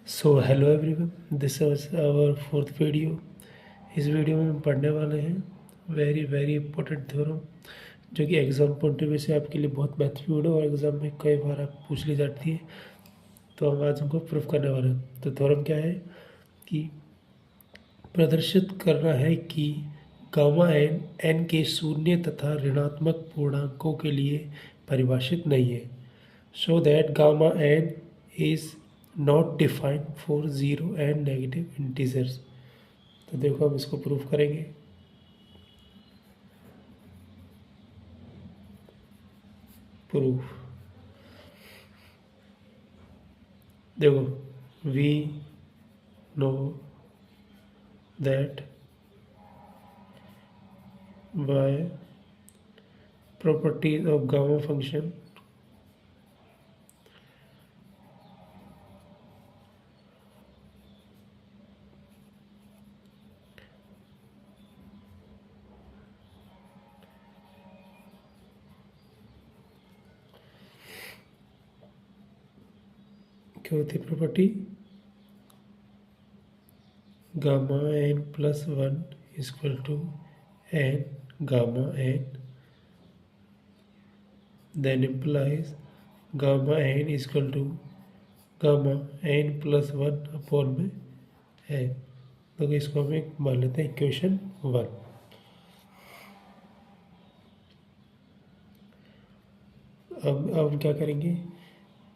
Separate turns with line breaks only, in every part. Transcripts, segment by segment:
So hello everyone, this is our fourth video. इस video में हम पढ़ने वाले हैं वेरी वेरी इंपॉर्टेंट थ्योरम, जो कि एग्ज़ाम पॉइंट ऑफ व्यू से आपके लिए बहुत महत्वपूर्ण है और एग्ज़ाम में कई बार आप पूछ ली जाती है। तो हम आज उनको प्रूफ करने वाले हैं। तो थ्योरम क्या है कि प्रदर्शित करना है कि गामा एन एन के शून्य तथा ऋणात्मक पूर्णांकों के लिए परिभाषित नहीं है। Show that gamma n is not defined for zero and negative integers. तो देखो हम इसको प्रूफ करेंगे। प्रूफ देखो, we know that by properties of gamma function क्या होती है property? Gamma n plus one equal to n gamma n, then implies gamma n equal to gamma n plus one upon में n. तो इसको हम एक मान लेते हैं इक्वेशन 1। अब हम क्या करेंगे,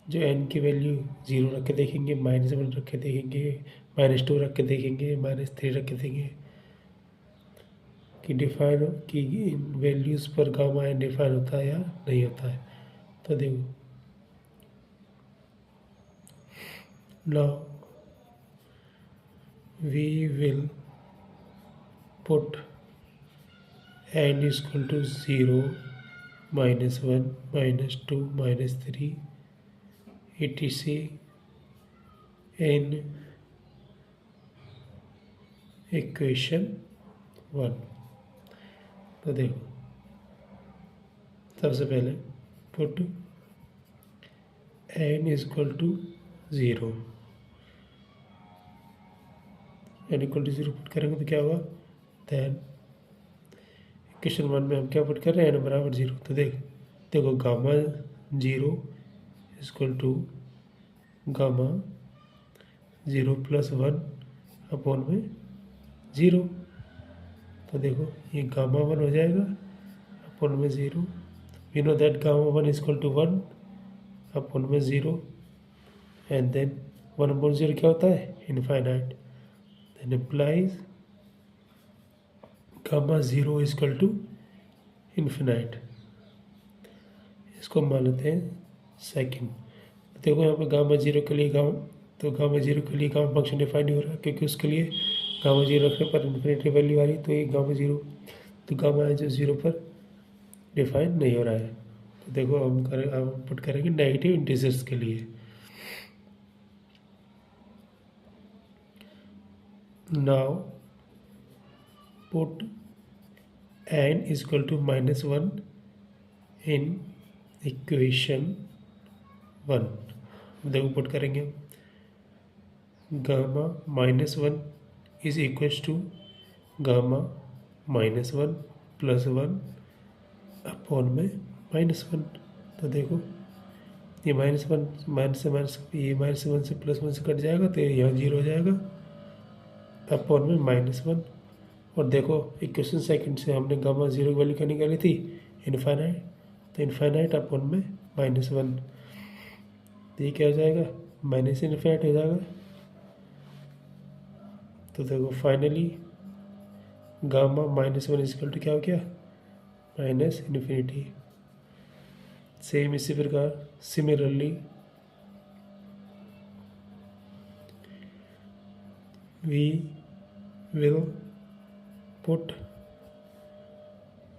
जो n की वैल्यू 0 रख के देखेंगे, -1 रख के देखेंगे, -2 रख के देखेंगे, -3 रख के देखेंगे कि डिफाइन कि इन वैल्यूज़ पर गामा एन डिफाइन होता है या नहीं होता है। तो देखो, now we will put n equal to 0, -1, -2, -3 etc in equation 1। तो देखो, सबसे पहले put n equal to 0, n equal to 0 put करेंगे तो क्या होगा, देन इक्वेशन 1 में हम क्या पुट कर रहे हैं, n बराबर 0। तो देखो gamma 0 equal to gamma 0 plus 1 upon में 0। तो देखो ये गामा 1 हो जाएगा अपॉन में 0। We know that gamma 1 equal to 1 upon में 0, एंड देन 1 अपॉन 0 क्या होता है, infinite. Then implies gamma 0 equal to infinite. इसको मान लेते हैं सेकंड। देखो यहाँ पे गामा 0 के लिए गामा 0 के लिए गामा फंक्शन डिफाइन नहीं हो रहा, क्योंकि उसके लिए गामा 0 रखने पर इन्फिनिटी वैल्यू आ रही। तो ये गामा 0, तो गामा है जो 0 पर डिफाइन नहीं हो रहा है। तो देखो हम पुट करेंगे नेगेटिव इंटीजर्स के लिए। Now put n equal to -1 in equation 1। देखो पुट करेंगे, gamma -1 is equal to gamma -1 plus 1 upon में -1। तो देखो ये -1 माइनस से माइनस, ये -1 से +1 से कट जाएगा, तो यहाँ 0 हो जाएगा अपॉन में -1। और देखो इक्वेशन सेकंड से हमने गामा 0 की वैल्यू क्या निकाली थी, इनफाइनाइट। तो इनफाइनाइट अपॉन में -1, तो ये क्या हो जाएगा, माइनस इनफाइनाइट हो जाएगा। तो देखो फाइनली गामा -1 इक्वल टू क्या हो गया, -इन्फिनिटी। सेम इसी प्रकार similarly we will put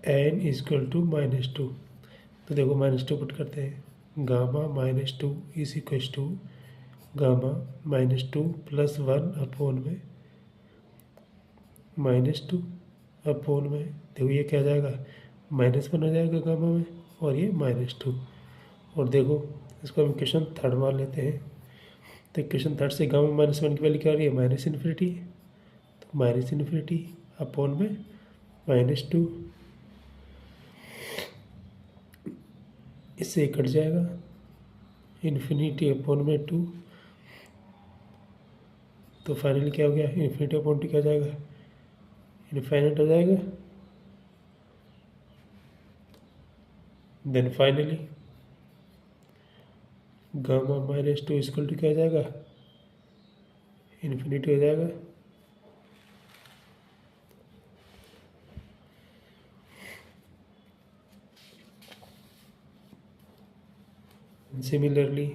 n equal to -2। तो देखो -2 पुट करते हैं, gamma -2 is equal to gamma -2 plus 1 upon में -2 अपॉन में, देखो ये क्या जाएगा, -1 हो जाएगा गामा में, और ये -2। और देखो इसको हम इक्वेशन 3 मान लेते हैं। तो इक्वेशन थर्ड से गामा माइनस वन की वैल्यू क्या आ रही है, माइनस इन्फिनिटी, तो माइनस इन्फिनिटी अपॉन में माइनस टू, इससे कट जाएगा, इन्फिनिटी अपॉन में टू, तो फाइनली क्या हो गया, इन्फिनिटी अपॉन टू क्या जाएगा, इनफाइनाइट हो जाएगा। Then finally gamma minus two equal to क्या हो जाएगा, इन्फिनिटी हो जाएगा। Similarly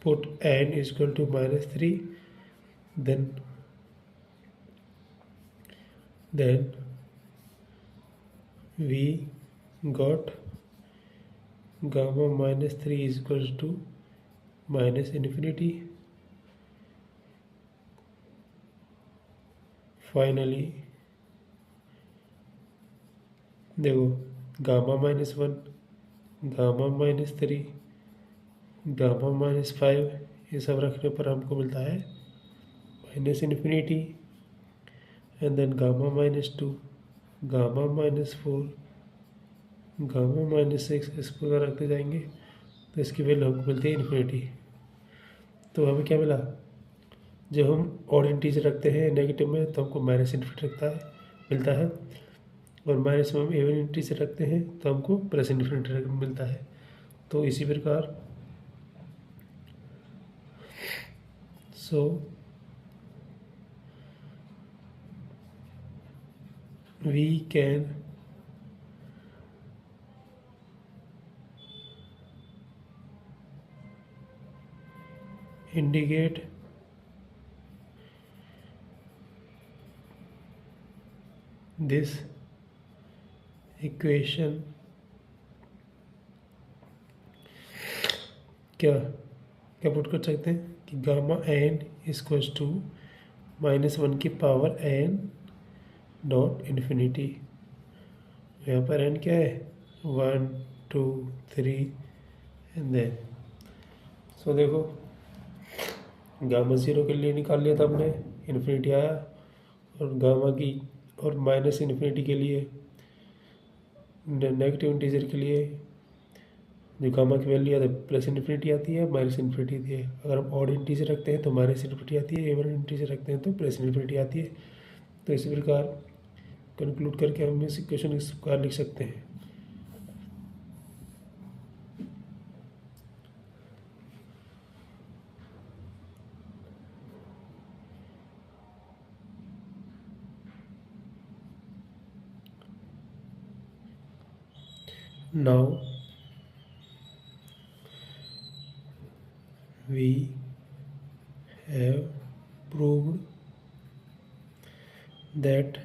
put n is equal to minus 3, then we got gamma minus 3 is equals to minus infinity. Finally देखो gamma minus one, gamma minus three, gamma minus five, ये सब रखने पर हमको मिलता है minus infinity, and then gamma minus two, gamma minus four, gamma minus six, इस प्रकार रखते जाएंगे तो इसकी वैल्यू हमको मिलती है इन्फिनिटी। तो हमें क्या मिला, जब हम ऑड इंटीजर रखते हैं नेगेटिव में तो हमको माइनस इन्फिनिटी मिलता है, और माइनस में हम एवन इंटीजर रखते हैं तो हमको प्लस इन्फिनिटी मिलता है। तो इसी प्रकार so we can indicate this equation क्या पुट कर सकते हैं कि gamma n equals to minus one की पावर एन डॉट इन्फिनिटी। यहाँ पर एन क्या है, 1 2 3 एंड देन सो देखो गामा ज़ीरो के लिए निकाल लिया था हमने, इन्फिनिटी आया, और गामा की और माइनस इन्फिनिटी के लिए, नेगेटिव इंटीजर के लिए जो गामा की वैल्यू आती है प्लस इन्फिनिटी आती है, माइनस इन्फिनिटी आती है। अगर हम ऑड इंटीजर रखते हैं तो माइनस इन्फिनिटी आती है, एवन इंटीजर रखते हैं तो प्लस इन्फिनिटी आती है। तो इसी प्रकार कंक्लूड करके हम इस इक्वेशन इस प्रकार लिख सकते हैं। Now we have proved that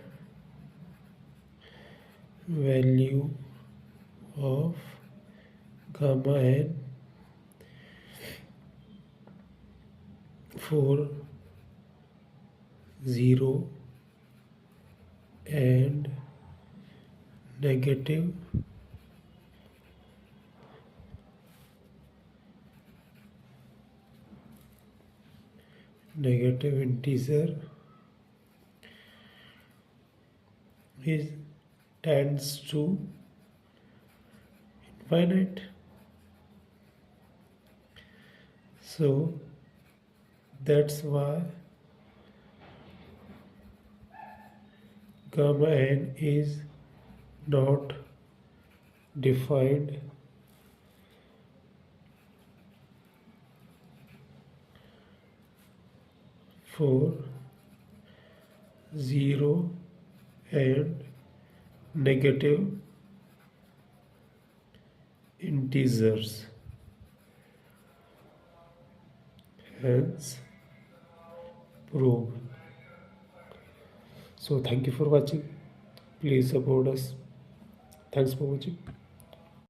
value of gamma n for 0 and negative integer is tends to infinite. So that's why gamma n is not defined for 0 and negative integers. Hence proved. So thank you for watching. Please support us. Thanks for watching.